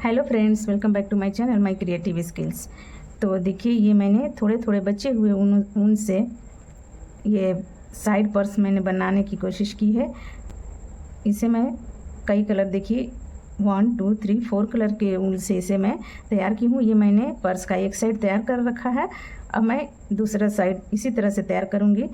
Hello friends, welcome back to my channel my creative skills. तो देखिए, ये मैंने थोड़े थोड़े बचे हुए ऊन से ये साइड पर्स मैंने बनाने की कोशिश की है। इसे मैं कई कलर, देखिए 1 2 3 4 कलर के ऊन से इसे मैं तैयार की हूँ। ये मैंने पर्स का एक साइड तैयार कर रखा है। अब मैं दूसरा साइड इसी तरह से तैयार करूँगी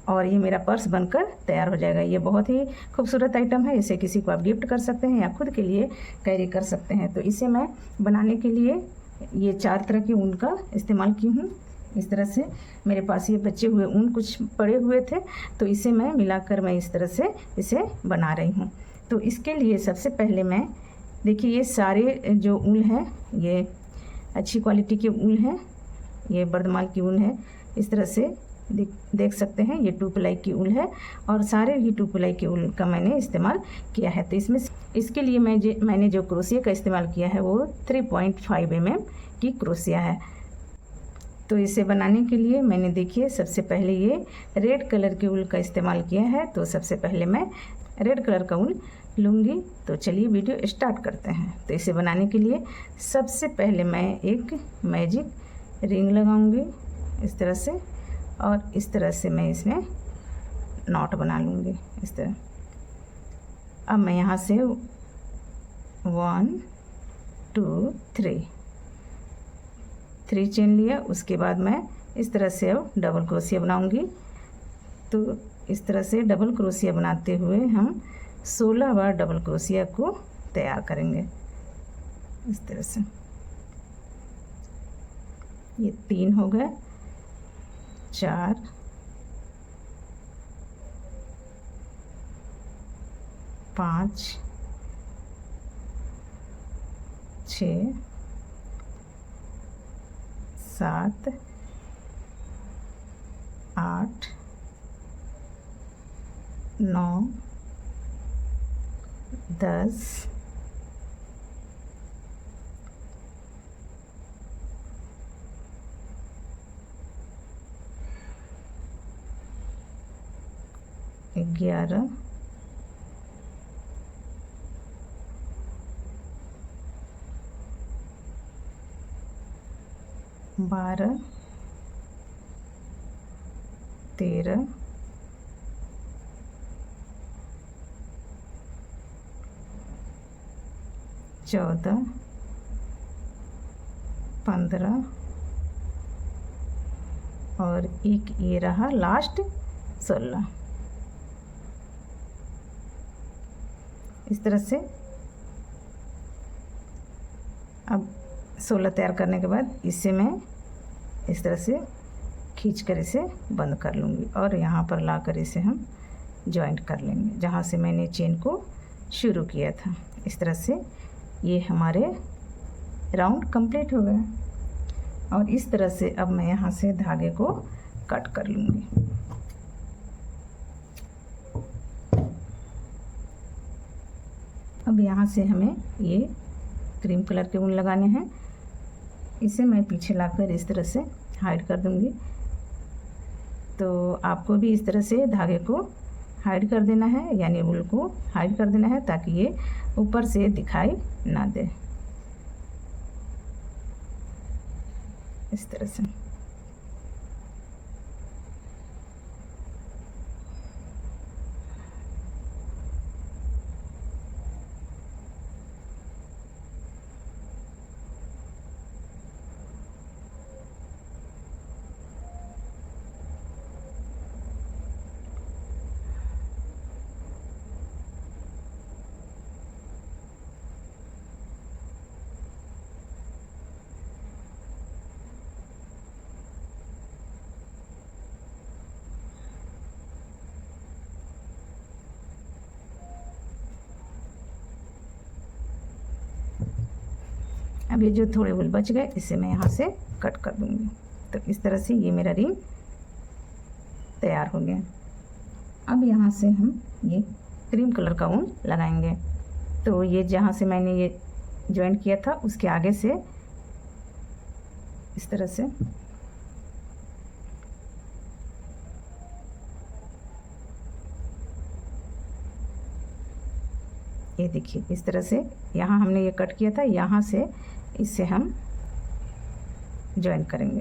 और ये मेरा पर्स बनकर तैयार हो जाएगा। ये बहुत ही खूबसूरत आइटम है। इसे किसी को आप गिफ्ट कर सकते हैं या खुद के लिए कैरी कर सकते हैं। तो इसे मैं बनाने के लिए ये 4 तरह के ऊन का इस्तेमाल की हूँ। इस तरह से मेरे पास ये बचे हुए ऊन कुछ पड़े हुए थे, तो इसे मैं मिलाकर मैं इस तरह से इसे बना रही हूँ। तो इसके लिए सबसे पहले मैं, देखिए ये सारे जो ऊन है ये अच्छी क्वालिटी के ऊन है, ये बर्दमाल की ऊन है। इस तरह से देख सकते हैं, ये 2 प्लाई की ऊन है और सारे ही 2 प्लाई की ऊन का मैंने इस्तेमाल किया है। तो इसमें इसके लिए मैंने जो क्रोशिया का इस्तेमाल किया है वो 3.5 mm की क्रोशिया है। तो इसे बनाने के लिए मैंने, देखिए सबसे पहले ये रेड कलर के ऊन का इस्तेमाल किया है। तो सबसे पहले मैं रेड कलर का ऊन लूँगी। तो चलिए वीडियो स्टार्ट करते हैं। तो इसे बनाने के लिए सबसे पहले मैं एक मैजिक रिंग लगाऊंगी इस तरह से, और इस तरह से मैं इसमें नॉट बना लूँगी इस तरह। अब मैं यहाँ से 1 2 3 चेन लिया। उसके बाद मैं इस तरह से अब डबल क्रोशिया बनाऊँगी। तो इस तरह से डबल क्रोशिया बनाते हुए हम 16 बार डबल क्रोशिया को तैयार करेंगे इस तरह से। ये 3 हो गए, 4 5 6 7 8 9 10 11 12 13 14 15 और एक ये रहा लास्ट 16। इस तरह से अब 16 तैयार करने के बाद इसे मैं इस तरह से खींच कर इसे बंद कर लूँगी और यहाँ पर लाकर इसे हम जॉइंट कर लेंगे जहाँ से मैंने चेन को शुरू किया था। इस तरह से ये हमारे राउंड कंप्लीट हो गया। और इस तरह से अब मैं यहाँ से धागे को कट कर लूँगी। अब यहाँ से हमें ये क्रीम कलर के ऊन लगाने हैं। इसे मैं पीछे लाकर इस तरह से हाइड कर दूँगी। तो आपको भी इस तरह से धागे को हाइड कर देना है, यानी ऊन को हाइड कर देना है ताकि ये ऊपर से दिखाई ना दे इस तरह से। अब ये जो थोड़े वूल बच गए इसे मैं यहाँ से कट कर दूँगी। तो इस तरह से ये मेरा रिंग तैयार हो गया। अब यहाँ से हम ये क्रीम कलर का ऊन लगाएंगे। तो ये जहाँ से मैंने ये जॉइंट किया था उसके आगे से इस तरह से ये देखिए इस तरह से यहाँ हमने ये कट किया था, यहाँ से इसे हम ज्वाइन करेंगे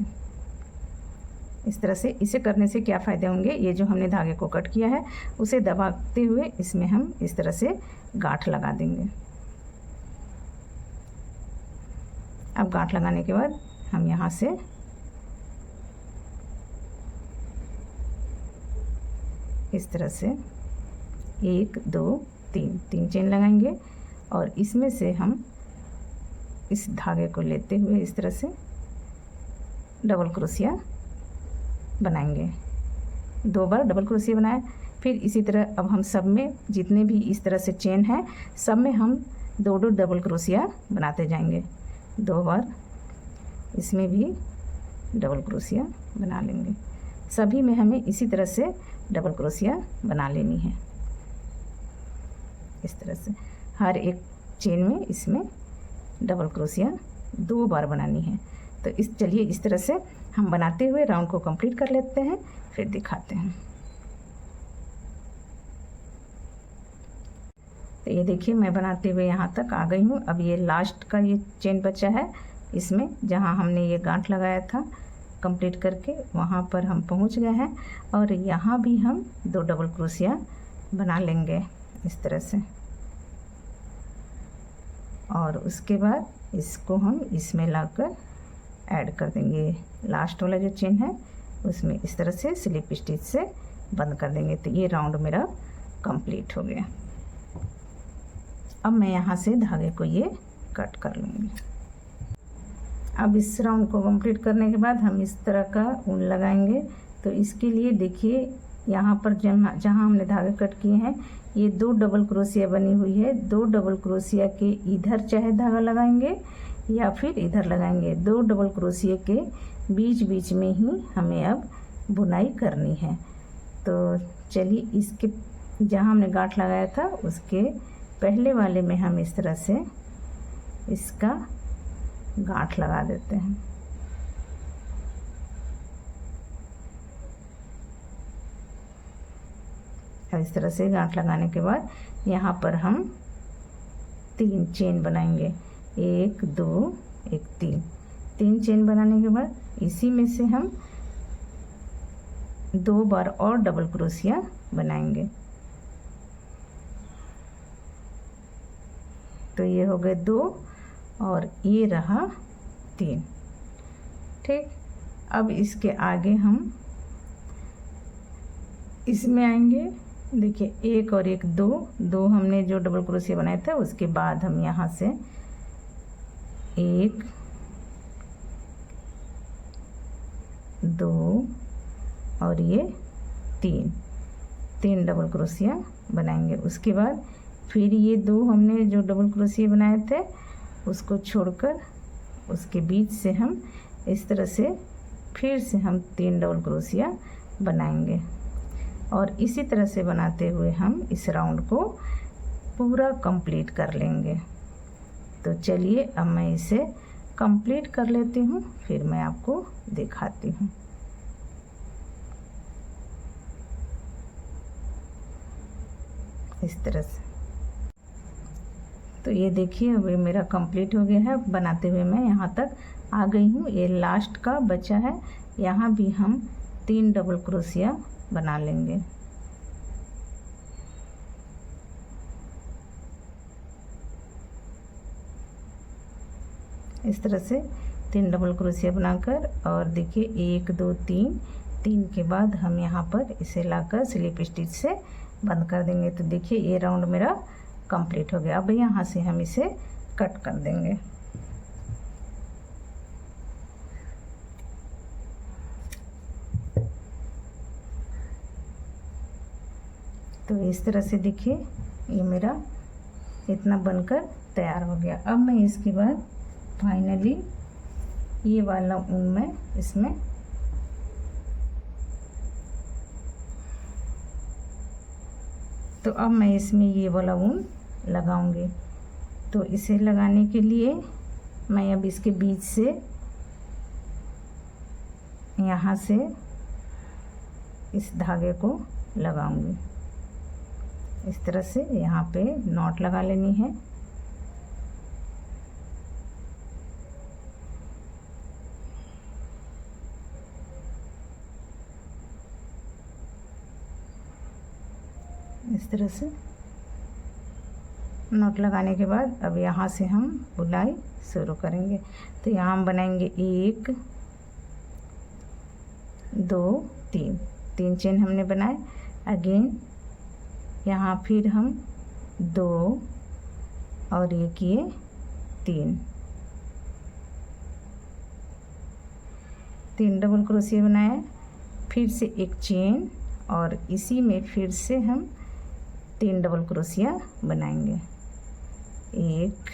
इस तरह से। इसे करने से क्या फ़ायदे होंगे, ये जो हमने धागे को कट किया है उसे दबाते हुए इसमें हम इस तरह से गांठ लगा देंगे। अब गांठ लगाने के बाद हम यहाँ से इस तरह से 1 2 3 चेन लगाएंगे और इसमें से हम इस धागे को लेते हुए इस तरह से डबल क्रोशिया बनाएंगे। 2 बार डबल क्रोशिया बनाए। फिर इसी तरह अब हम सब में जितने भी इस तरह से चेन है सब में हम 2 डबल क्रोशिया बनाते जाएंगे। 2 बार इसमें भी डबल क्रोशिया बना लेंगे। सभी में हमें इसी तरह से डबल क्रोशिया बना लेनी है। इस तरह से हर एक चेन में इसमें डबल क्रोशिया 2 बार बनानी है। तो चलिए इस तरह से हम बनाते हुए राउंड को कंप्लीट कर लेते हैं, फिर दिखाते हैं। तो ये देखिए मैं बनाते हुए यहाँ तक आ गई हूँ। अब ये लास्ट का ये चेन बचा है, इसमें जहाँ हमने ये गांठ लगाया था कंप्लीट करके वहाँ पर हम पहुँच गए हैं और यहाँ भी हम 2 डबल क्रोशिया बना लेंगे इस तरह से। और उसके बाद इसको हम इसमें लाकर ऐड कर देंगे। लास्ट वाला जो चेन है उसमें इस तरह से स्लिप स्टिच से बंद कर देंगे। तो ये राउंड मेरा कंप्लीट हो गया। अब मैं यहाँ से धागे को ये कट कर लूँगी। अब इस राउंड को कंप्लीट करने के बाद हम इस तरह का ऊन लगाएंगे। तो इसके लिए देखिए यहाँ पर जहाँ हमने धागे कट किए हैं ये 2 डबल क्रोशिया बनी हुई है। 2 डबल क्रोशिया के इधर चाहे धागा लगाएंगे या फिर इधर लगाएंगे। 2 डबल क्रोशिया के बीच बीच में ही हमें अब बुनाई करनी है। तो चलिए इसके जहाँ हमने गांठ लगाया था उसके पहले वाले में हम इस तरह से इसका गांठ लगा देते हैं। इस तरह से गांठ लगाने के बाद यहाँ पर हम 3 चेन बनाएंगे। 1 2 1 3 चेन बनाने के बाद इसी में से हम 2 बार और डबल क्रोशिया बनाएंगे। तो ये हो गए 2 और ये रहा 3। ठीक, अब इसके आगे हम इसमें आएंगे। देखिए 1 और 1 2 हमने जो डबल क्रोशिया बनाए थे उसके बाद हम यहाँ से 1 2 और ये 3 डबल क्रोशिया बनाएंगे। उसके बाद फिर ये 2 हमने जो डबल क्रोशिया बनाए थे उसको छोड़कर उसके बीच से हम इस तरह से फिर से हम 3 डबल क्रोशिया बनाएंगे। और इसी तरह से बनाते हुए हम इस राउंड को पूरा कंप्लीट कर लेंगे। तो चलिए अब मैं इसे कंप्लीट कर लेती हूँ, फिर मैं आपको दिखाती हूँ। इस तरह से तो ये देखिए अब ये मेरा कंप्लीट हो गया है। बनाते हुए मैं यहाँ तक आ गई हूँ। ये लास्ट का बचा है, यहाँ भी हम 3 डबल क्रोशिया बना लेंगे। इस तरह से 3 डबल क्रोशिया बनाकर और देखिए 1 2 3 के बाद हम यहाँ पर इसे लाकर स्लिप स्टिच से बंद कर देंगे। तो देखिए ये राउंड मेरा कंप्लीट हो गया। अब यहाँ से हम इसे कट कर देंगे। तो इस तरह से देखिए ये मेरा इतना बनकर तैयार हो गया। अब मैं इसके बाद फाइनली ये वाला ऊन मैं इसमें तो अब मैं इसमें ये वाला ऊन लगाऊंगी। तो इसे लगाने के लिए मैं अब इसके बीच से यहाँ से इस धागे को लगाऊंगी इस तरह से यहाँ पे नॉट लगा लेनी है। इस तरह से नॉट लगाने के बाद अब यहाँ से हम बुनाई शुरू करेंगे। तो यहाँ हम बनाएंगे 1 2 3, 3 चेन हमने बनाए। अगेन यहाँ फिर हम 2 और ये किए 3 डबल क्रोशिया बनाए, फिर से एक चेन और इसी में फिर से हम 3 डबल क्रोशिया बनाएंगे। 1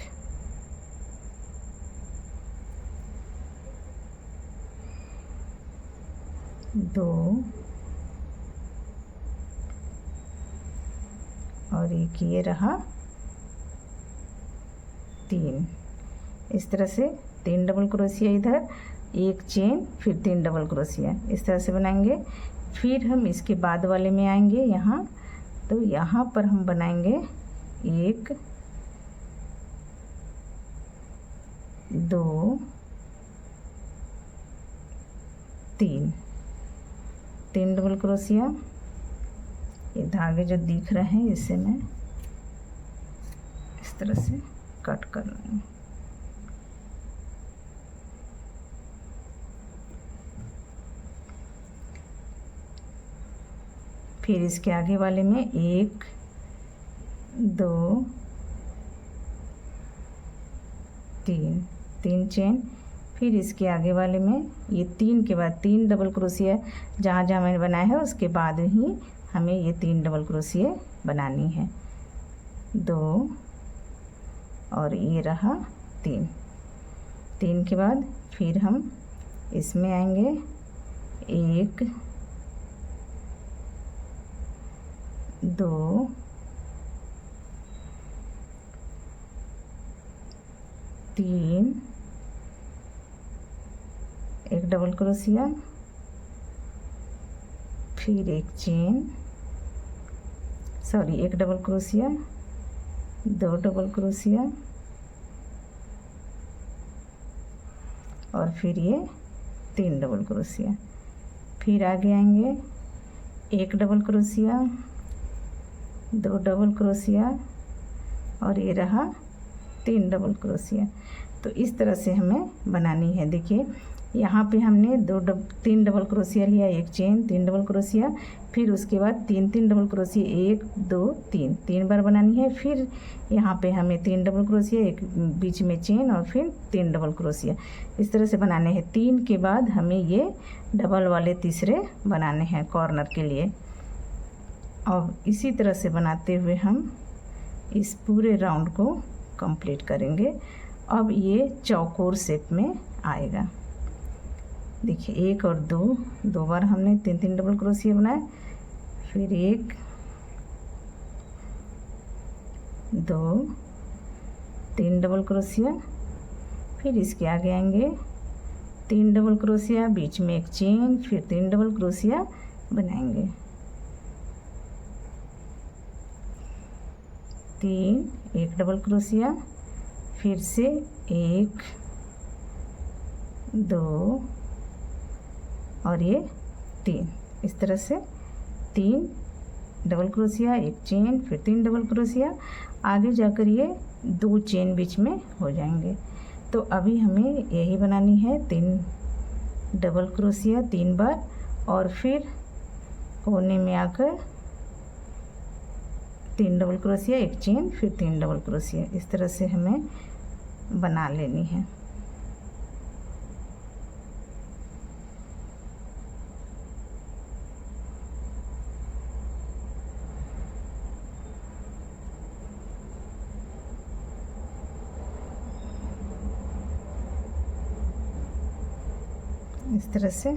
2 और एक ये रहा 3। इस तरह से 3 डबल क्रोशिया इधर, एक चेन, फिर 3 डबल क्रोशिया, इस तरह से बनाएंगे। फिर हम इसके बाद वाले में आएंगे यहाँ, तो यहाँ पर हम बनाएंगे 1 2 3, 3 डबल क्रोशिया। ये धागे जो दिख रहे हैं इसे मैं इस तरह से कट कर लूँगी। फिर इसके आगे वाले में 1 2 3, 3 चेन, फिर इसके आगे वाले में ये 3 के बाद 3 डबल क्रोशिया, जहाँ जहाँ मैंने बनाया है उसके बाद ही हमें ये 3 डबल क्रोशिया बनानी है। 2 और ये रहा 3, 3 के बाद फिर हम इसमें आएंगे 1 2 3, एक डबल क्रोशिया, फिर एक चेन, सॉरी एक डबल क्रोशिया, 2 डबल क्रोशिया और फिर ये 3 डबल क्रोशिया। फिर आगे आएंगे 1 डबल क्रोशिया, 2 डबल क्रोशिया और ये रहा 3 डबल क्रोशिया। तो इस तरह से हमें बनानी है। देखिए यहाँ पे हमने 3 डबल क्रोशिया लिया, एक चेन, 3 डबल क्रोशिया, फिर उसके बाद 3 डबल क्रोशिया, 1 2 3, 3 बार बनानी है। फिर यहाँ पे हमें 3 डबल क्रोशिया, एक बीच में चेन और फिर 3 डबल क्रोशिया, इस तरह से बनाने हैं। 3 के बाद हमें ये डबल वाले तीसरे बनाने हैं कॉर्नर के लिए। और इसी तरह से बनाते हुए हम इस पूरे राउंड को कंप्लीट करेंगे। अब ये चौकोर शेप में आएगा। देखिए 1 और 2 बार हमने 3 डबल क्रोशिया बनाए, फिर 1 2 3 डबल क्रोशिया, फिर इसके आगे आएंगे 3 डबल क्रोशिया, बीच में एक चेन, फिर 3 डबल क्रोशिया बनाएंगे। 3, एक डबल क्रोशिया, फिर से 1 2 और ये 3, इस तरह से 3 डबल क्रोशिया, एक चेन, फिर 3 डबल क्रोशिया, आगे जाकर ये 2 चेन बीच में हो जाएंगे। तो अभी हमें यही बनानी है 3 डबल क्रोशिया 3 बार और फिर कोने में आकर 3 डबल क्रोशिया, एक चेन, फिर 3 डबल क्रोशिया, इस तरह से हमें बना लेनी है। इस तरह से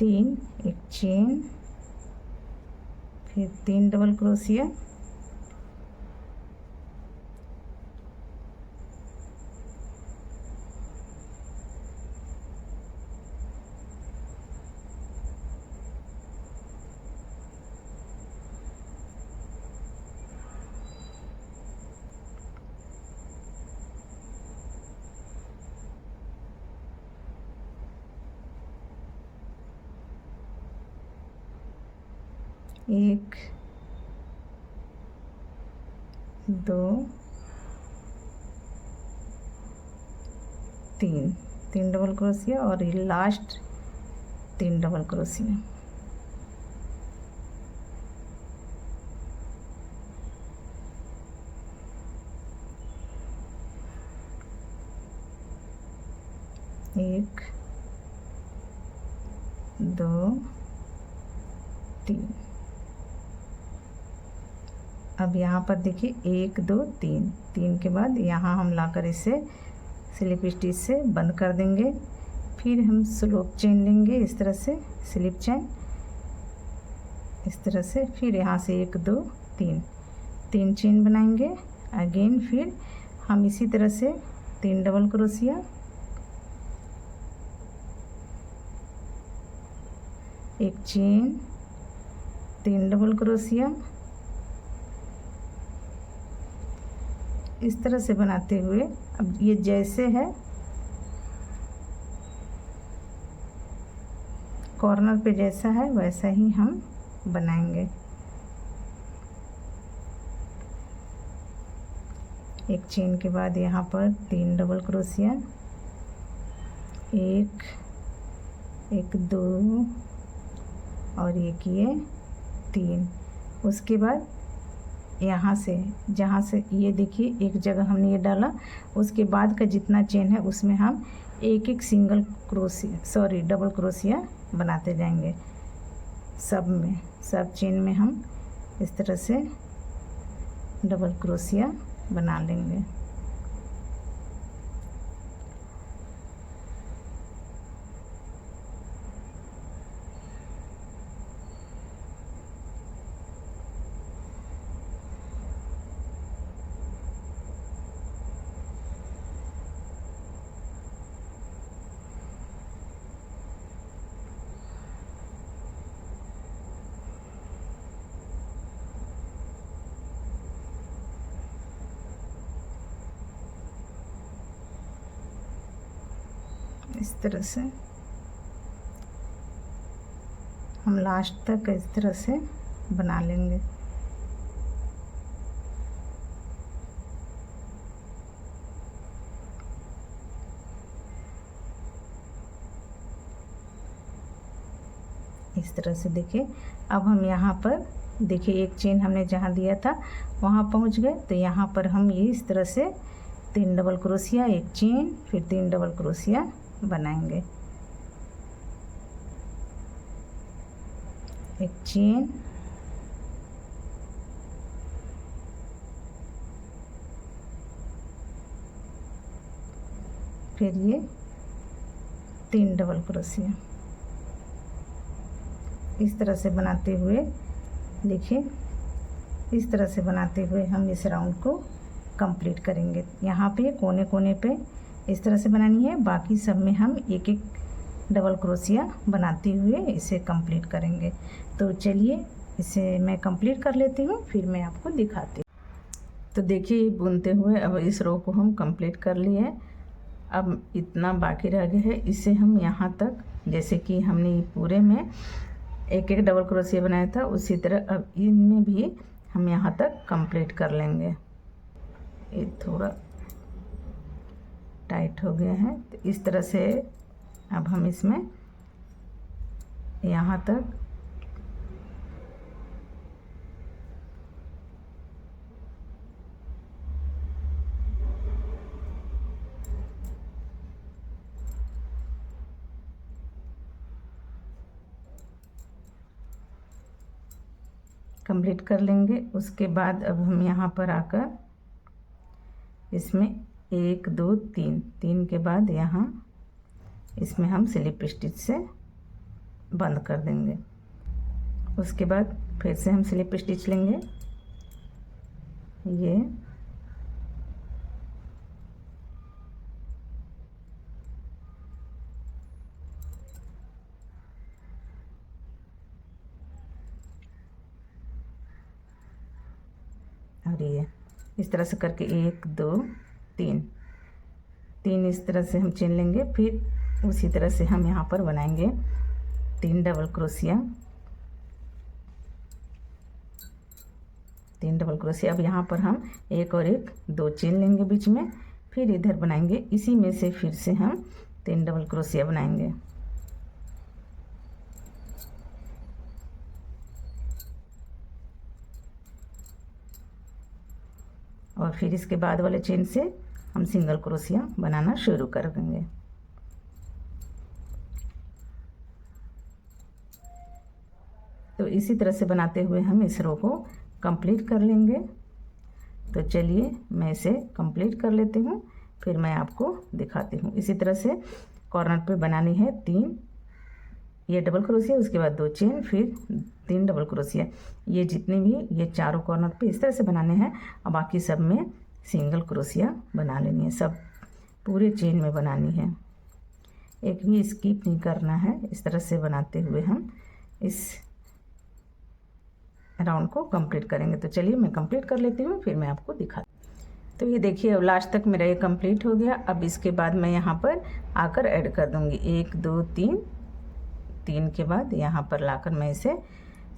3, एक चेन, फिर 3 डबल क्रोशिया, एक, 2, 3 डबल क्रोशिया और ये लास्ट 3 डबल क्रोशिया। एक, 2, 3। अब यहाँ पर देखिए 1, 2, 3 के बाद यहाँ हम लाकर इसे स्लिप स्टिच से बंद कर देंगे। फिर हम स्लोप चेन लेंगे, इस तरह से स्लिप चेन, इस तरह से। फिर यहाँ से 1, 2, 3 चेन बनाएंगे। अगेन फिर हम इसी तरह से 3 डबल क्रोशिया, एक चेन, 3 डबल क्रोशिया, इस तरह से बनाते हुए अब ये जैसे है कॉर्नर पे जैसा है वैसा ही हम बनाएंगे। एक चेन के बाद यहाँ पर 3 डबल क्रोशिया, एक, 2 और एक ये 3। उसके बाद यहाँ से जहाँ से ये देखिए एक जगह हमने ये डाला, उसके बाद का जितना चेन है उसमें हम एक सिंगल क्रोशिया डबल क्रोशिया बनाते जाएंगे। सब चेन में हम इस तरह से डबल क्रोशिया बना लेंगे। इस तरह से हम लास्ट तक इस तरह से बना लेंगे। इस तरह से देखिए। अब हम यहाँ पर देखिए एक चेन हमने जहाँ दिया था वहाँ पहुँच गए, तो यहाँ पर हम ये इस तरह से 3 डबल क्रोशिया, एक चेन, फिर 3 डबल क्रोशिया बनाएंगे। एक चेन, फिर ये 3 डबल क्रोशिया। इस तरह से बनाते हुए देखिए, इस तरह से बनाते हुए हम इस राउंड को कंप्लीट करेंगे। यहाँ पे कोने कोने पे इस तरह से बनानी है, बाकी सब में हम एक एक डबल क्रोशिया बनाते हुए इसे कंप्लीट करेंगे। तो चलिए इसे मैं कंप्लीट कर लेती हूँ, फिर मैं आपको दिखाती हूँ। तो देखिए बुनते हुए अब इस रो को हम कंप्लीट कर लिए हैं। अब इतना बाकी रह गया है, इसे हम यहाँ तक, जैसे कि हमने पूरे में एक एक डबल क्रोशिया बनाया था, उसी तरह अब इनमें भी हम यहाँ तक कंप्लीट कर लेंगे। ये थोड़ा टाइट हो गया है, तो इस तरह से अब हम इसमें यहाँ तक कंप्लीट कर लेंगे। उसके बाद अब हम यहाँ पर आकर इसमें 1 2 3 के बाद यहाँ इसमें हम स्लिप स्टिच से बंद कर देंगे। उसके बाद फिर से हम स्लिप स्टिच लेंगे, ये और ये इस तरह से करके 1 2 3 3 इस तरह से हम चेन लेंगे। फिर उसी तरह से हम यहाँ पर बनाएंगे 3 डबल क्रोशिया, 3 डबल क्रोशिया। अब यहाँ पर हम एक और एक 2 चेन लेंगे बीच में, फिर इधर बनाएंगे इसी में से फिर से हम 3 डबल क्रोशिया बनाएंगे। और फिर इसके बाद वाले चेन से हम सिंगल क्रोशिया बनाना शुरू कर देंगे। तो इसी तरह से बनाते हुए हम इस रो को कंप्लीट कर लेंगे। तो चलिए मैं इसे कंप्लीट कर लेती हूँ, फिर मैं आपको दिखाती हूँ। इसी तरह से कॉर्नर पे बनानी है 3 ये डबल क्रोशिया, उसके बाद 2 चेन, फिर 3 डबल क्रोशिया। ये जितने भी ये चारों कॉर्नर पे इस तरह से बनाने हैं। और बाकी सब में सिंगल क्रोशिया बना लेनी है, सब पूरे चेन में बनानी है, एक भी स्किप नहीं करना है। इस तरह से बनाते हुए हम इस राउंड को कंप्लीट करेंगे। तो चलिए मैं कंप्लीट कर लेती हूँ, फिर मैं आपको दिखाती हूँ। तो ये देखिए अब लास्ट तक मेरा ये कंप्लीट हो गया। अब इसके बाद मैं यहाँ पर आकर ऐड कर दूँगी 1 2 3 3 के बाद यहाँ पर लाकर मैं इसे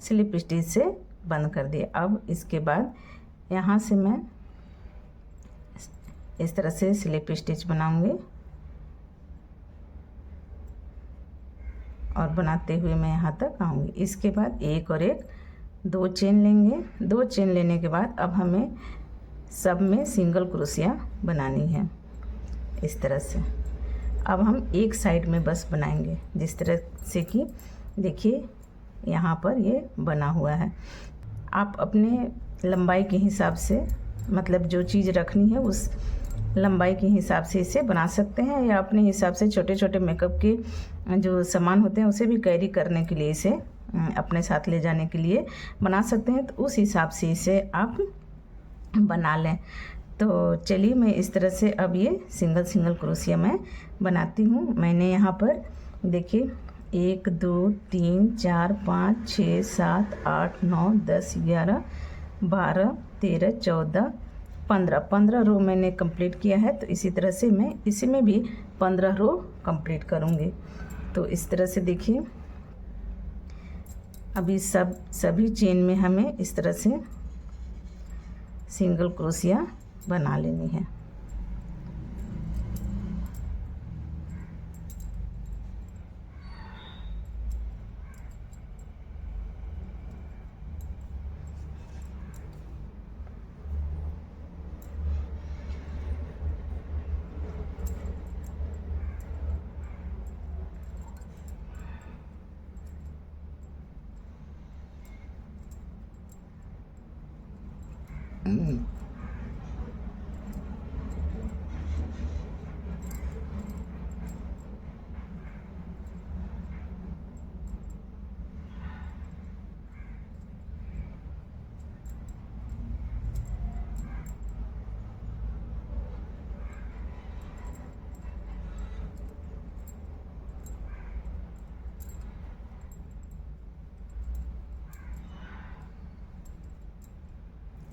स्लिप स्टिच से बंद कर दिया। अब इसके बाद यहाँ से मैं इस तरह से स्लिप स्टिच बनाऊंगी और बनाते हुए मैं यहाँ तक आऊँगी। इसके बाद एक और एक 2 चेन लेंगे। 2 चेन लेने के बाद अब हमें सब में सिंगल क्रोशिया बनानी है इस तरह से। अब हम एक साइड में बस बनाएंगे, जिस तरह से कि देखिए यहाँ पर ये बना हुआ है। आप अपने लंबाई के हिसाब से, मतलब जो चीज़ रखनी है उस लंबाई के हिसाब से इसे बना सकते हैं, या अपने हिसाब से छोटे छोटे मेकअप के जो सामान होते हैं उसे भी कैरी करने के लिए, इसे अपने साथ ले जाने के लिए बना सकते हैं। तो उस हिसाब से इसे आप बना लें। तो चलिए मैं इस तरह से अब ये सिंगल सिंगल क्रोशिया मैं बनाती हूँ। मैंने यहाँ पर देखिए 1 2 3 4 5 6 7 8 9 10 11 12 13 14 15 रो मैंने कंप्लीट किया है। तो इसी तरह से मैं इसी में भी 15 रो कंप्लीट करूँगी। तो इस तरह से देखिए अभी सभी चेन में हमें इस तरह से सिंगल क्रोशिया बना लेनी है।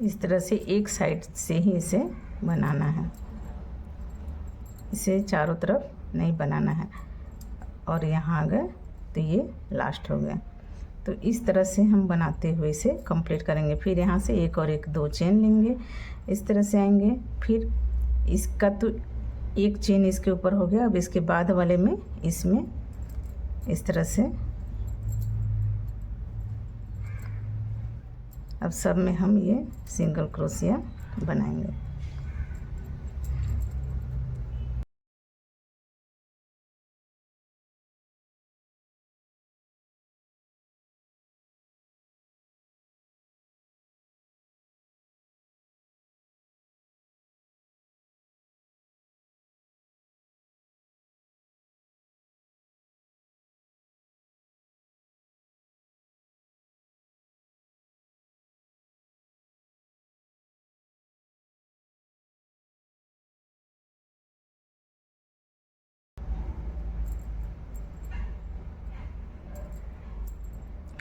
इस तरह से एक साइड से ही इसे बनाना है, इसे चारों तरफ नहीं बनाना है। और यहाँ आ गए तो ये लास्ट हो गया। तो इस तरह से हम बनाते हुए इसे कंप्लीट करेंगे। फिर यहाँ से एक और एक 2 चेन लेंगे, इस तरह से आएंगे। फिर इसका तो एक चेन इसके ऊपर हो गया। अब इसके बाद वाले में इसमें इस तरह से अब सब में हम ये सिंगल क्रोशिया बनाएंगे।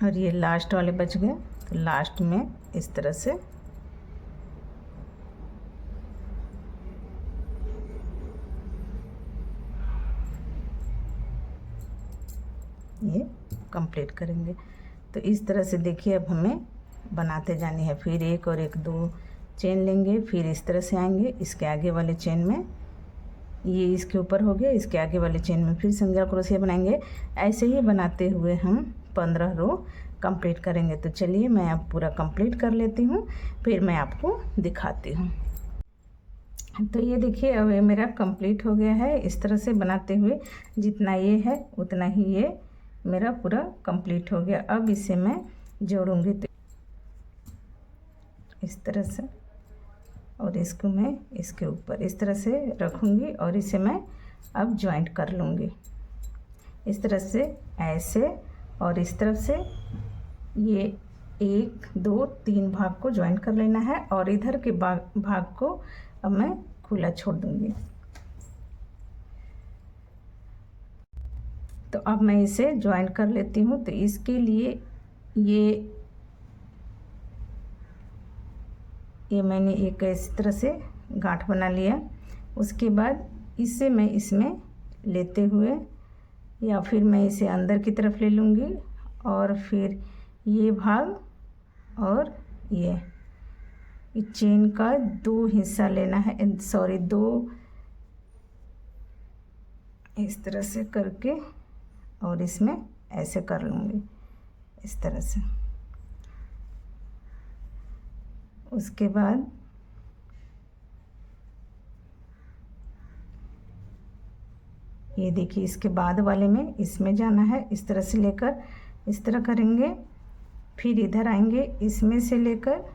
और ये लास्ट वाले बच गए। तो लास्ट में इस तरह से ये कंप्लीट करेंगे। तो इस तरह से देखिए अब हमें बनाते जानी है। फिर एक और एक दो चेन लेंगे, फिर इस तरह से आएंगे, इसके आगे वाले चेन में ये इसके ऊपर हो गया, इसके आगे वाले चेन में फिर सिंगल क्रोशिया बनाएंगे। ऐसे ही बनाते हुए हम 15 रो कंप्लीट करेंगे। तो चलिए मैं अब पूरा कंप्लीट कर लेती हूँ, फिर मैं आपको दिखाती हूँ। तो ये देखिए अब ये मेरा कंप्लीट हो गया है। इस तरह से बनाते हुए जितना ये है उतना ही ये मेरा पूरा कंप्लीट हो गया। अब इसे मैं जोड़ूंगी तो इस तरह से, और इसको मैं इसके ऊपर इस तरह से रखूँगी और इसे मैं अब जॉइंट कर लूँगी इस तरह से, ऐसे। और इस तरफ से ये 1 2 3 भाग को जॉइंट कर लेना है और इधर के भाग को अब मैं खुला छोड़ दूँगी। तो अब मैं इसे जॉइंट कर लेती हूँ। तो इसके लिए ये मैंने एक इस तरह से गांठ बना लिया। उसके बाद इसे मैं इसमें लेते हुए, या फिर मैं इसे अंदर की तरफ ले लूँगी और फिर ये भाग और ये चेन का 2 हिस्सा लेना है, सॉरी 2 इस तरह से करके और इसमें ऐसे कर लूँगी इस तरह से। उसके बाद ये देखिए इसके बाद वाले में इसमें जाना है, इस तरह से लेकर इस तरह करेंगे, फिर इधर आएंगे, इसमें से लेकर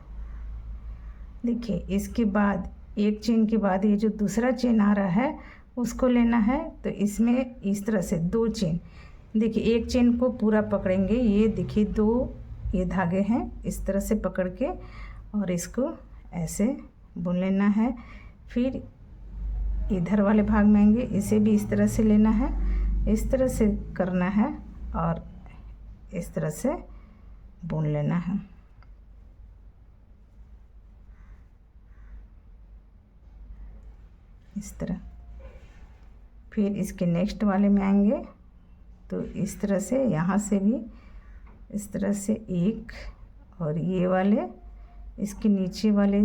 देखिए इसके बाद एक चेन के बाद ये जो दूसरा चेन आ रहा है उसको लेना है। तो इसमें इस तरह से 2 चेन, देखिए एक चेन को पूरा पकड़ेंगे, ये देखिए 2 ये धागे हैं, इस तरह से पकड़ के और इसको ऐसे बुन लेना है। फिर इधर वाले भाग में आएंगे, इसे भी इस तरह से लेना है, इस तरह से करना है और इस तरह से बुन लेना है। इस तरह फिर इसके नेक्स्ट वाले में आएंगे तो इस तरह से यहाँ से भी इस तरह से एक, और ये वाले इसके नीचे वाले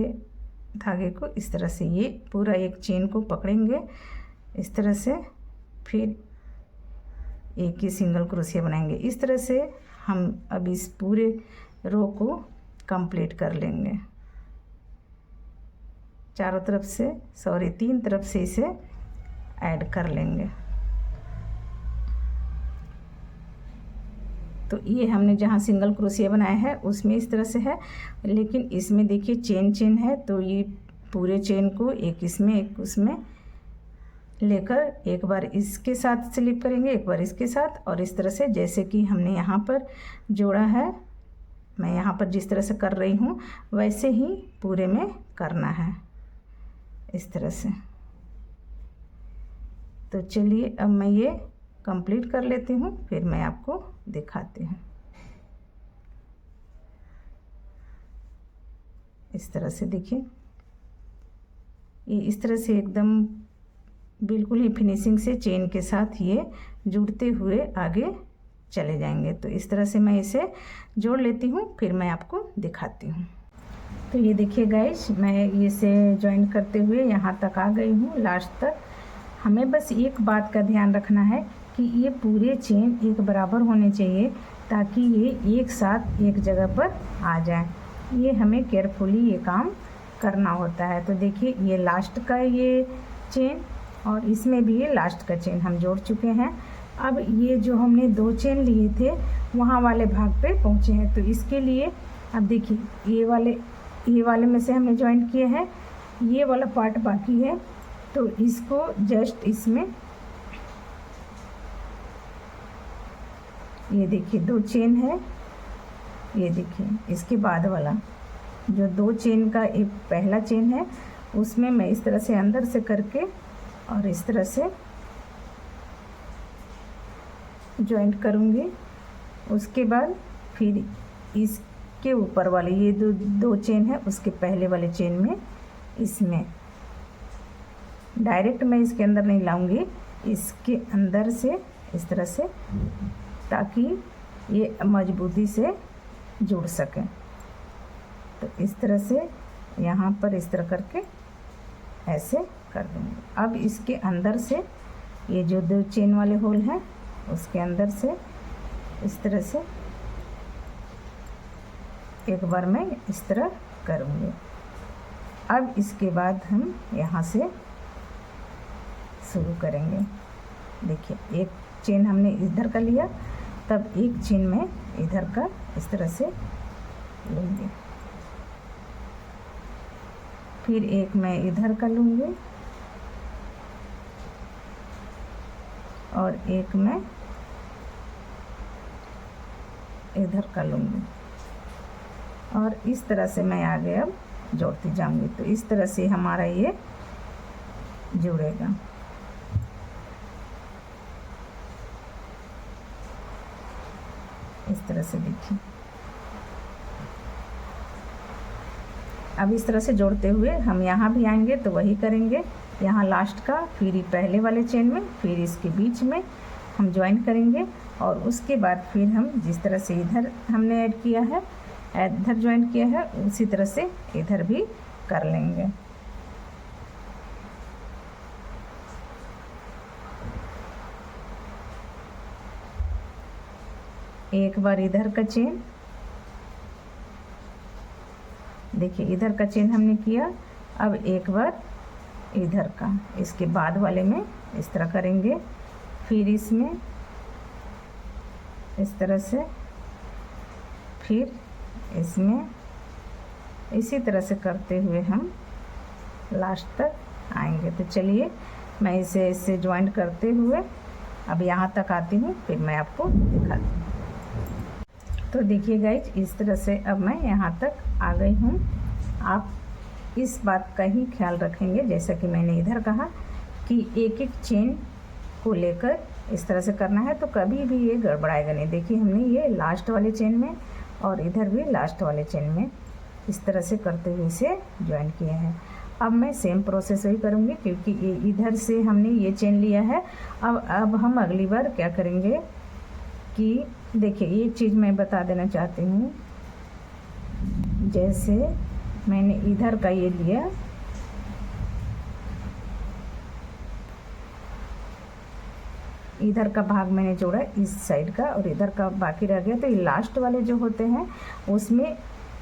धागे को इस तरह से ये पूरा एक चेन को पकड़ेंगे इस तरह से, फिर एक ही सिंगल क्रोशिया बनाएंगे। इस तरह से हम अब इस पूरे रो को कंप्लीट कर लेंगे। चारों तरफ से, सॉरी 3 तरफ से इसे ऐड कर लेंगे। तो ये हमने जहाँ सिंगल क्रोशिया बनाया है उसमें इस तरह से है, लेकिन इसमें देखिए चेन है, तो ये पूरे चेन को एक इसमें एक उसमें लेकर एक बार इसके साथ स्लिप करेंगे, एक बार इसके साथ, और इस तरह से जैसे कि हमने यहाँ पर जोड़ा है, मैं यहाँ पर जिस तरह से कर रही हूँ वैसे ही पूरे में करना है इस तरह से। तो चलिए अब मैं ये कंप्लीट कर लेती हूँ, फिर मैं आपको दिखाती हूँ। इस तरह से देखिए ये इस तरह से एकदम बिल्कुल ही फिनिशिंग से चेन के साथ ये जुड़ते हुए आगे चले जाएंगे। तो इस तरह से मैं इसे जोड़ लेती हूँ, फिर मैं आपको दिखाती हूँ। तो ये देखिए गाइस, मैं इसे ज्वाइन करते हुए यहाँ तक आ गई हूँ, लास्ट तक। हमें बस एक बात का ध्यान रखना है कि ये पूरे चेन एक बराबर होने चाहिए ताकि ये एक साथ एक जगह पर आ जाए। ये हमें केयरफुली ये काम करना होता है। तो देखिए ये लास्ट का ये चेन और इसमें भी ये लास्ट का चेन हम जोड़ चुके हैं। अब ये जो हमने 2 चेन लिए थे वहाँ वाले भाग पे पहुँचे हैं। तो इसके लिए अब देखिए ये वाले में से हमने ज्वाइंट किए हैं, ये वाला पार्ट बाकी है। तो इसको जस्ट इसमें ये देखिए 2 चेन है, ये देखिए इसके बाद वाला जो 2 चेन का एक पहला चेन है उसमें मैं इस तरह से अंदर से करके और इस तरह से ज्वाइंट करूँगी। उसके बाद फिर इसके ऊपर वाले ये दो चेन है, उसके पहले वाले चेन में इसमें डायरेक्ट मैं इसके अंदर नहीं लाऊंगी, इसके अंदर से इस तरह से, ताकि ये मजबूती से जुड़ सके। तो इस तरह से यहाँ पर इस तरह करके ऐसे कर दूँगी। अब इसके अंदर से ये जो दो चेन वाले होल हैं उसके अंदर से इस तरह से एक बार मैं इस तरह करूँगी। अब इसके बाद हम यहाँ से शुरू करेंगे। देखिए, एक चेन हमने इधर का लिया, तब एक चेन में इधर का इस तरह से लूँगी, फिर एक मैं इधर का लूँगी और एक मैं इधर का लूँगी, और इस तरह से मैं आगे अब जोड़ती जाऊँगी। तो इस तरह से हमारा ये जुड़ेगा। इस तरह से देखिए। अब इस तरह से जोड़ते हुए हम यहाँ भी आएंगे तो वही करेंगे, यहाँ लास्ट का, फिर पहले वाले चेन में, फिर इसके बीच में हम ज्वाइन करेंगे, और उसके बाद फिर हम जिस तरह से इधर हमने ऐड किया है, इधर ज्वाइन किया है, उसी तरह से इधर भी कर लेंगे। एक बार इधर का चेन, देखिए इधर का चेन हमने किया, अब एक बार इधर का, इसके बाद वाले में इस तरह करेंगे, फिर इसमें इस तरह से, फिर इसमें इसी तरह से करते हुए हम लास्ट तक आएंगे। तो चलिए मैं इसे ज्वाइंट करते हुए अब यहाँ तक आती हूँ, फिर मैं आपको दिखाती हूँ। तो देखिए गाइज, इस तरह से अब मैं यहाँ तक आ गई हूँ। आप इस बात का ही ख्याल रखेंगे, जैसा कि मैंने इधर कहा कि एक एक चेन को लेकर इस तरह से करना है, तो कभी भी ये गड़बड़ाएगा नहीं। देखिए हमने ये लास्ट वाले चेन में और इधर भी लास्ट वाले चेन में इस तरह से करते हुए इसे ज्वाइन किया है। अब मैं सेम प्रोसेस वही करूँगी, क्योंकि ये इधर से हमने ये चेन लिया है। अब हम अगली बार क्या करेंगे कि देखिए, ये चीज़ मैं बता देना चाहती हूँ, जैसे मैंने इधर का ये लिया, इधर का भाग मैंने जोड़ा इस साइड का, और इधर का बाकी रह गया। तो ये लास्ट वाले जो होते हैं उसमें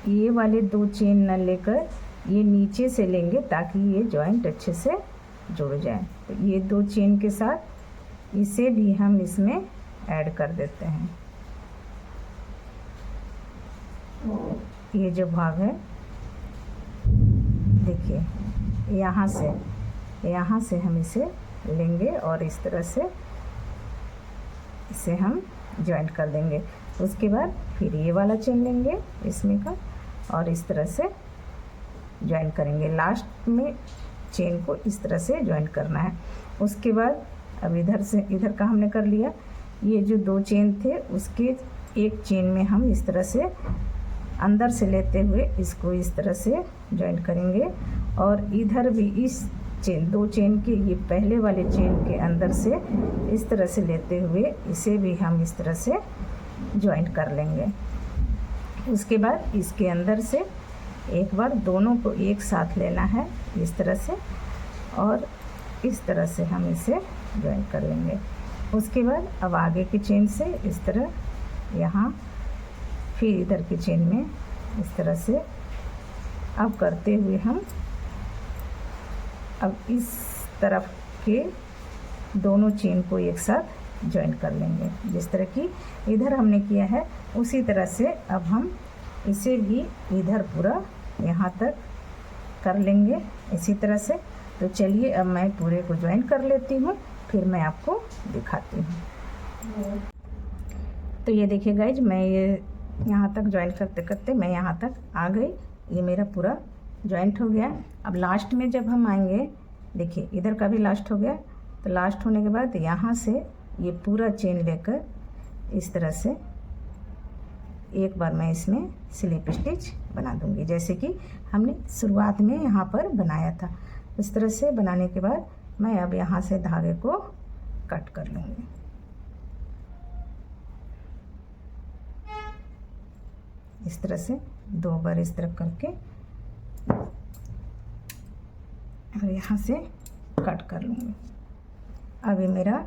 ये वाले दो चेन न लेकर ये नीचे से लेंगे, ताकि ये जॉइंट अच्छे से जुड़ जाए। तो ये दो चेन के साथ इसे भी हम इसमें ऐड कर देते हैं। ये जो भाग है देखिए, यहाँ से हम इसे लेंगे और इस तरह से इसे हम ज्वाइंट कर देंगे। उसके बाद फिर ये वाला चेन लेंगे इसमें का, और इस तरह से ज्वाइन करेंगे। लास्ट में चेन को इस तरह से ज्वाइंट करना है। उसके बाद अब इधर का हमने कर लिया। ये जो दो चेन थे उसके एक चेन में हम इस तरह से अंदर से लेते हुए इसको इस तरह से ज्वाइंट करेंगे, और इधर भी इस दो चेन के ये पहले वाले चेन के अंदर से इस तरह से लेते हुए इसे भी हम इस तरह से ज्वाइंट कर लेंगे। उसके बाद इसके अंदर से एक बार दोनों को एक साथ लेना है इस तरह से, और इस तरह से हम इसे ज्वाइंट कर लेंगे। उसके बाद अब आगे की चेन से इस तरह यहाँ, फिर इधर की चेन में इस तरह से अब करते हुए हम अब इस तरफ के दोनों चेन को एक साथ ज्वाइन कर लेंगे। जिस तरह की इधर हमने किया है उसी तरह से अब हम इसे भी इधर पूरा यहाँ तक कर लेंगे इसी तरह से। तो चलिए अब मैं पूरे को ज्वाइन कर लेती हूँ, फिर मैं आपको दिखाती हूँ। तो ये देखिए गाइज, मैं ये यहाँ तक ज्वाइन करते करते मैं यहाँ तक आ गई। ये मेरा पूरा ज्वाइंट हो गया। अब लास्ट में जब हम आएंगे, देखिए इधर का भी लास्ट हो गया। तो लास्ट होने के बाद यहाँ से ये पूरा चेन लेकर इस तरह से एक बार मैं इसमें स्लिप स्टिच बना दूंगी, जैसे कि हमने शुरुआत में यहाँ पर बनाया था। इस तरह से बनाने के बाद मैं अब यहाँ से धागे को कट कर लूँगी। इस तरह से 2 बार इस तरह करके और यहाँ से कट कर लूँगी। अब ये मेरा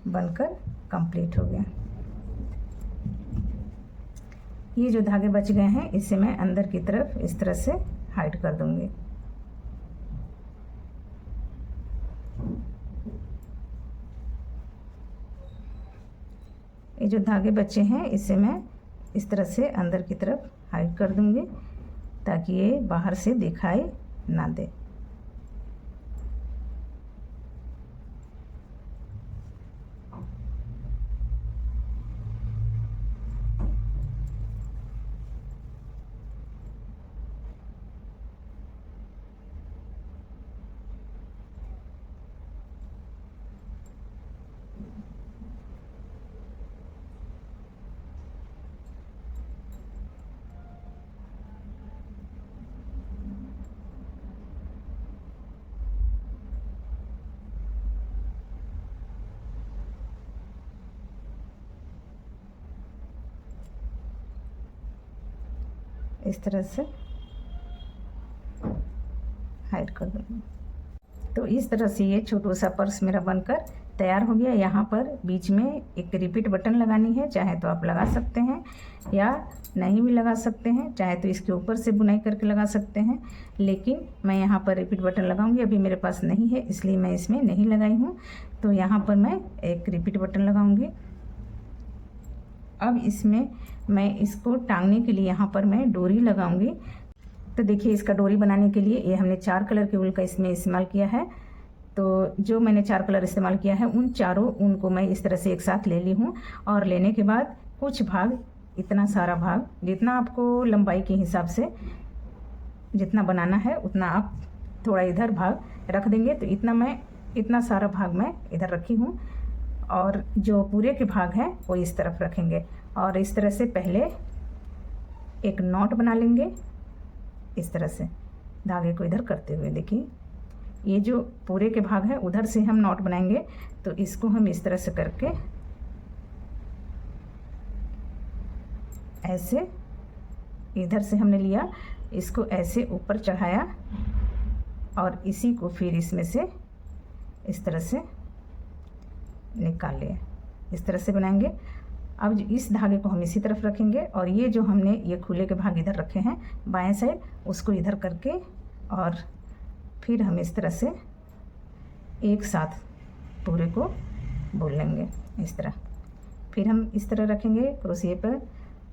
बनकर कंप्लीट हो गया। ये जो धागे बच गए हैं इसे मैं अंदर की तरफ इस तरह से हाइड कर दूंगी। ये जो धागे बचे हैं इसे मैं इस तरह से अंदर की तरफ हाइड कर दूंगी ताकि ये बाहर से दिखाई ना दे। इस तरह से हाइड कर दूँगी। तो इस तरह से ये छोटा सा पर्स मेरा बनकर तैयार हो गया। यहाँ पर बीच में एक रिपीट बटन लगानी है, चाहे तो आप लगा सकते हैं या नहीं भी लगा सकते हैं, चाहे तो इसके ऊपर से बुनाई करके लगा सकते हैं, लेकिन मैं यहाँ पर रिपीट बटन लगाऊंगी। अभी मेरे पास नहीं है इसलिए मैं इसमें नहीं लगाई हूँ। तो यहाँ पर मैं एक रिपीट बटन लगाऊंगी। अब इसमें मैं इसको टांगने के लिए यहाँ पर मैं डोरी लगाऊंगी। तो देखिए इसका डोरी बनाने के लिए ये हमने 4 कलर के ऊन का इसमें इस्तेमाल किया है। तो जो मैंने 4 कलर इस्तेमाल किया है उन चारों ऊन को मैं इस तरह से एक साथ ले ली हूँ और लेने के बाद कुछ भाग, इतना सारा भाग जितना आपको लंबाई के हिसाब से जितना बनाना है उतना आप थोड़ा इधर भाग रख देंगे। तो इतना सारा भाग मैं इधर रखी हूँ और जो पूरे के भाग हैं वो इस तरफ रखेंगे और इस तरह से पहले एक नॉट बना लेंगे। इस तरह से धागे को इधर करते हुए देखिए ये जो पूरे के भाग है उधर से हम नॉट बनाएंगे। तो इसको हम इस तरह से करके ऐसे इधर से हमने लिया, इसको ऐसे ऊपर चढ़ाया और इसी को फिर इसमें से इस तरह से निकाल लिया। इस तरह से बनाएंगे। अब इस धागे को हम इसी तरफ रखेंगे और ये जो हमने ये खुले के भाग इधर रखे हैं बाएं साइड, उसको इधर करके और फिर हम इस तरह से एक साथ पूरे को बुन लेंगे। इस तरह फिर हम इस तरह रखेंगे क्रोशिया पर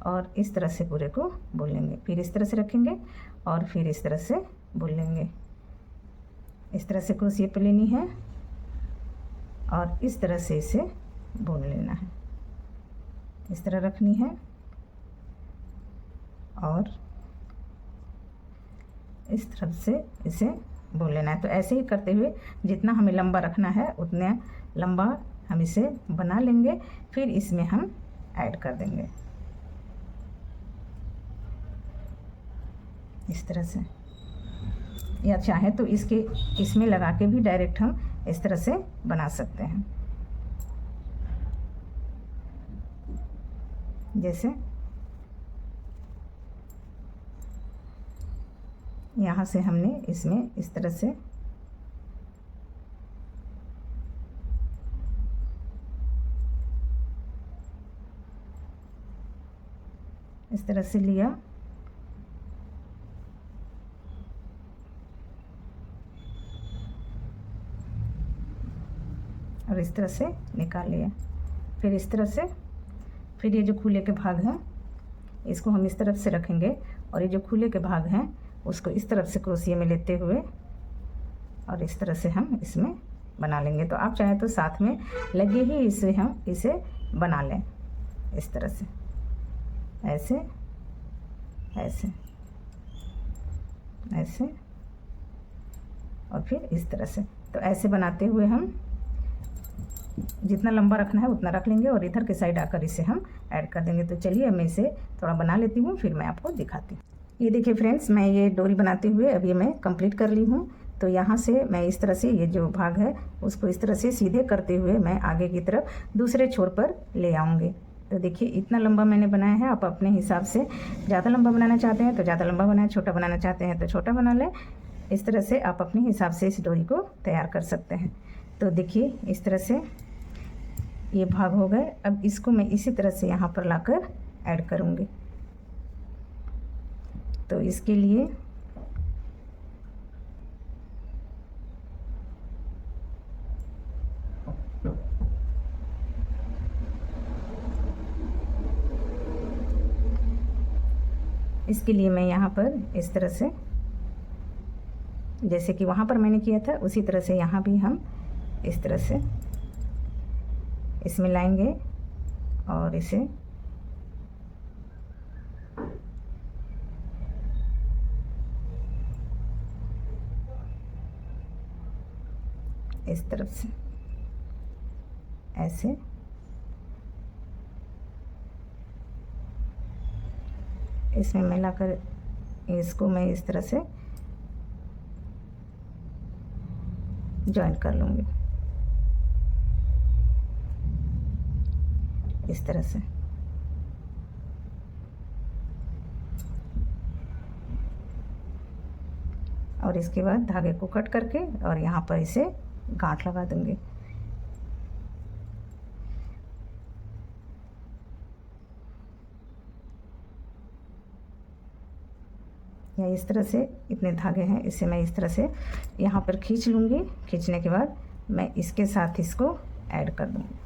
और इस तरह से पूरे को बुन लेंगे। फिर इस तरह से रखेंगे और फिर इस तरह से बुन लेंगे। इस तरह से क्रोशिया पर लेनी है और इस तरह से इसे बुन लेना है। इस तरह रखनी है और इस तरफ से इसे बुन लेना है। तो ऐसे ही करते हुए जितना हमें लंबा रखना है उतने लंबा हम इसे बना लेंगे, फिर इसमें हम ऐड कर देंगे इस तरह से, या चाहे तो इसमें लगा के भी डायरेक्ट हम इस तरह से बना सकते हैं। जैसे यहाँ से हमने इसमें इस तरह से लिया और इस तरह से निकाल लिया। फिर इस तरह से फिर ये जो खुले के भाग हैं इसको हम इस तरफ से रखेंगे और ये जो खुले के भाग हैं उसको इस तरफ से क्रोशिया में लेते हुए और इस तरह से हम इसमें बना लेंगे। तो आप चाहे तो साथ में लगे ही इसे बना लें इस तरह से, ऐसे ऐसे ऐसे और फिर इस तरह से। तो ऐसे बनाते हुए हम जितना लंबा रखना है उतना रख लेंगे और इधर के साइड आकर इसे हम ऐड कर देंगे। तो चलिए मैं इसे थोड़ा बना लेती हूँ, फिर मैं आपको दिखाती हूँ। ये देखिए फ्रेंड्स, मैं ये डोरी बनाते हुए अब ये मैं कंप्लीट कर ली हूँ। तो यहाँ से मैं इस तरह से ये जो भाग है उसको इस तरह से सीधे करते हुए मैं आगे की तरफ दूसरे छोर पर ले आऊँगी। तो देखिए इतना लंबा मैंने बनाया है। आप अपने हिसाब से ज़्यादा लंबा बनाना चाहते हैं तो ज़्यादा लंबा बनाएं, छोटा बनाना चाहते हैं तो छोटा बना लें। इस तरह से आप अपने हिसाब से इस डोरी को तैयार कर सकते हैं। तो देखिए इस तरह से ये भाग हो गए। अब इसको मैं इसी तरह से यहाँ पर लाकर ऐड करूँगी। तो इसके लिए मैं यहाँ पर इस तरह से, जैसे कि वहाँ पर मैंने किया था उसी तरह से यहाँ भी हम इस तरह से इसमें लाएंगे और इसे इस तरफ से ऐसे इसमें मिलाकर इसको मैं इस तरह से जॉइन कर लूँगी, इस तरह से। और इसके बाद धागे को कट करके और यहाँ पर इसे गांठ लगा दूँगी। या इस तरह से इतने धागे हैं, इसे मैं इस तरह से यहाँ पर खींच लूँगी। खींचने के बाद मैं इसके साथ इसको ऐड कर दूँगी।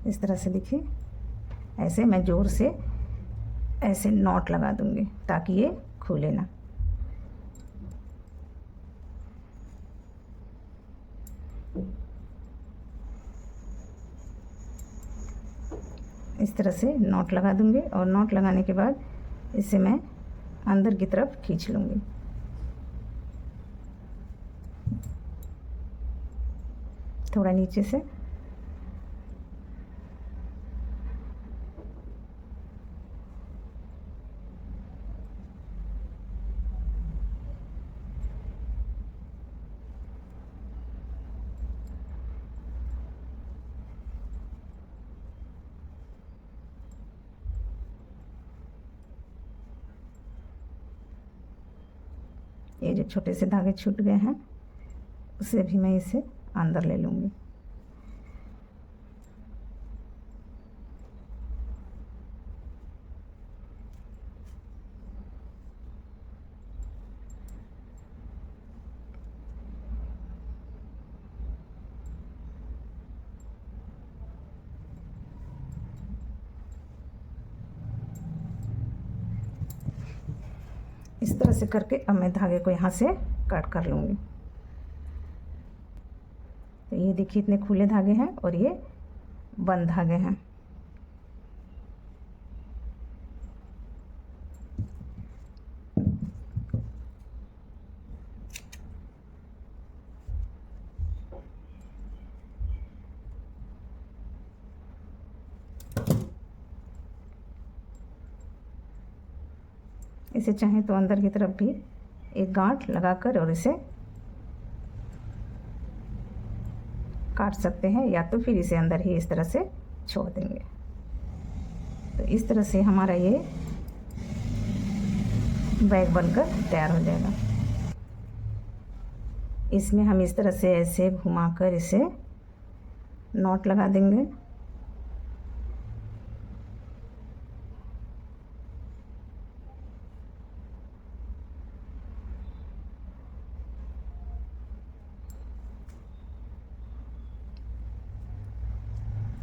इस तरह से देखिए, ऐसे मैं ज़ोर से ऐसे नॉट लगा दूँगी ताकि ये खुले ना। इस तरह से नॉट लगा दूँगी और नॉट लगाने के बाद इसे मैं अंदर की तरफ खींच लूँगी। थोड़ा नीचे से ये जो छोटे से धागे छूट गए हैं उसे भी मैं इसे अंदर ले लूँगी। इस तरह से करके अब मैं धागे को यहाँ से कट कर लूँगी। तो ये देखिए इतने खुले धागे हैं और ये बंद धागे हैं। इसे चाहें तो अंदर की तरफ भी एक गांठ लगाकर और इसे काट सकते हैं, या तो फिर इसे अंदर ही इस तरह से छोड़ देंगे। तो इस तरह से हमारा ये बैग बनकर तैयार हो जाएगा। इसमें हम इस तरह से ऐसे घुमाकर इसे नॉट लगा देंगे।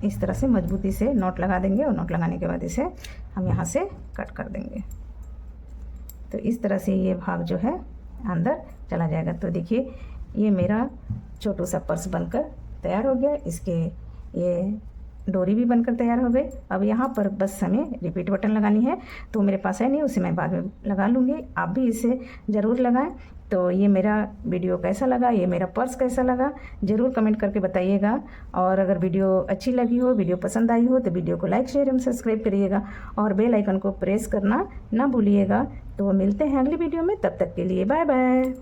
इस तरह से मजबूती से नॉट लगा देंगे और नॉट लगाने के बाद इसे हम यहाँ से कट कर देंगे। तो इस तरह से ये भाग जो है अंदर चला जाएगा। तो देखिए ये मेरा छोटू सा पर्स बनकर तैयार हो गया। इसके ये डोरी भी बनकर तैयार हो गई। अब यहाँ पर बस हमें रिपीट बटन लगानी है, तो मेरे पास है नहीं, उसे मैं बाद में लगा लूँगी। आप भी इसे ज़रूर लगाएं। तो ये मेरा वीडियो कैसा लगा, ये मेरा पर्स कैसा लगा, ज़रूर कमेंट करके बताइएगा। और अगर वीडियो अच्छी लगी हो, वीडियो पसंद आई हो, तो वीडियो को लाइक शेयर एवं सब्सक्राइब करिएगा और बेल आइकन को प्रेस करना ना भूलिएगा। तो मिलते हैं अगली वीडियो में, तब तक के लिए बाय बाय।